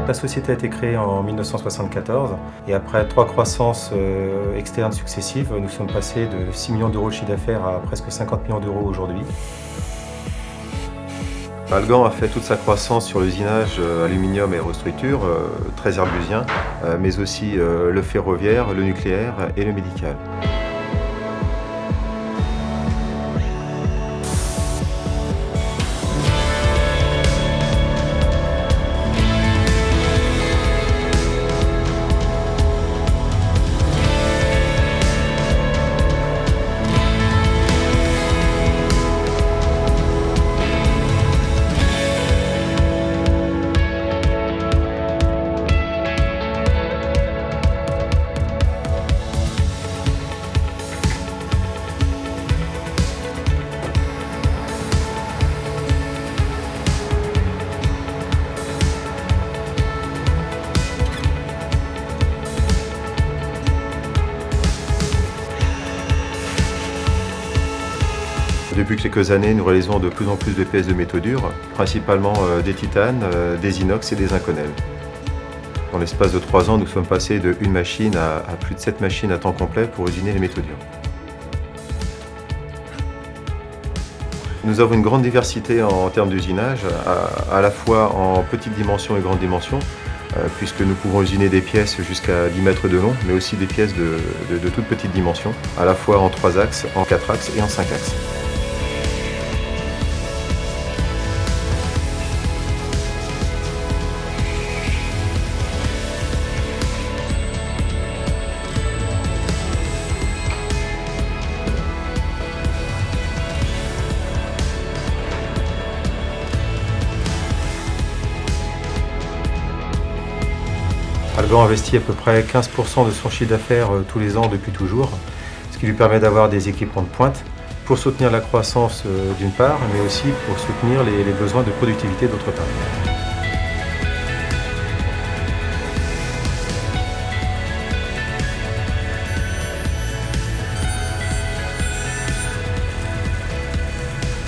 La société a été créée en 1974 et après 3 croissances externes successives, nous sommes passés de 6 millions d'euros de chiffre d'affaires à presque 50 millions d'euros aujourd'hui. Algan a fait toute sa croissance sur l'usinage aluminium et aérostructure, très herbusien, mais aussi le ferroviaire, le nucléaire et le médical. Depuis quelques années, nous réalisons de plus en plus de pièces de métaux durs, principalement des titanes, des inox et des inconels. Dans l'espace de 3 ans, nous sommes passés de 1 machine à plus de 7 machines à temps complet pour usiner les métaux durs. Nous avons une grande diversité en termes d'usinage, à la fois en petite dimension et grande dimension, puisque nous pouvons usiner des pièces jusqu'à 10 mètres de long, mais aussi des pièces de toute petite dimension, à la fois en 3 axes, en 4 axes et en 5 axes. Algan investit à peu près 15% de son chiffre d'affaires tous les ans depuis toujours, ce qui lui permet d'avoir des équipements de pointe pour soutenir la croissance d'une part, mais aussi pour soutenir les besoins de productivité d'autre part.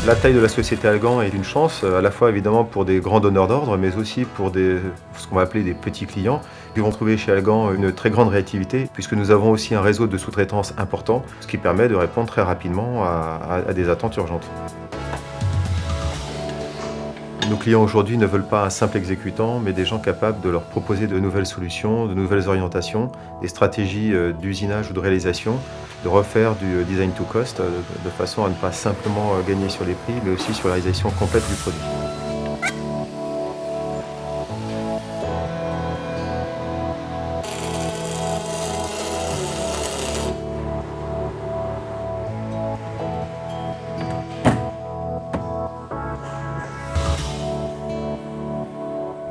La taille de la société Algan est une chance, à la fois évidemment pour des grands donneurs d'ordre, mais aussi pour ce qu'on va appeler des petits clients, qui vont trouver chez Algan une très grande réactivité, puisque nous avons aussi un réseau de sous-traitance important, ce qui permet de répondre très rapidement à des attentes urgentes. Nos clients aujourd'hui ne veulent pas un simple exécutant, mais des gens capables de leur proposer de nouvelles solutions, de nouvelles orientations, des stratégies d'usinage ou de réalisation, de refaire du design to cost de façon à ne pas simplement gagner sur les prix, mais aussi sur la réalisation complète du produit.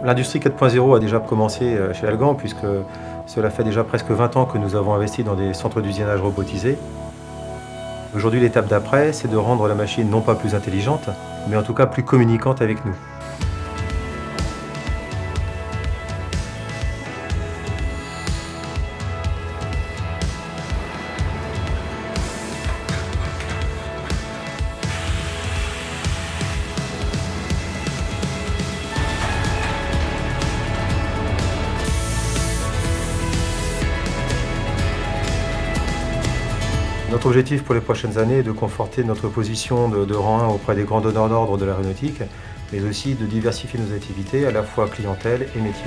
L'industrie 4.0 a déjà commencé chez Algan, puisque cela fait déjà presque 20 ans que nous avons investi dans des centres d'usinage robotisés. Aujourd'hui, l'étape d'après, c'est de rendre la machine non pas plus intelligente, mais en tout cas plus communicante avec nous. Notre objectif pour les prochaines années est de conforter notre position de rang 1 auprès des grands donneurs d'ordre de l'aéronautique, mais aussi de diversifier nos activités, à la fois clientèle et métier.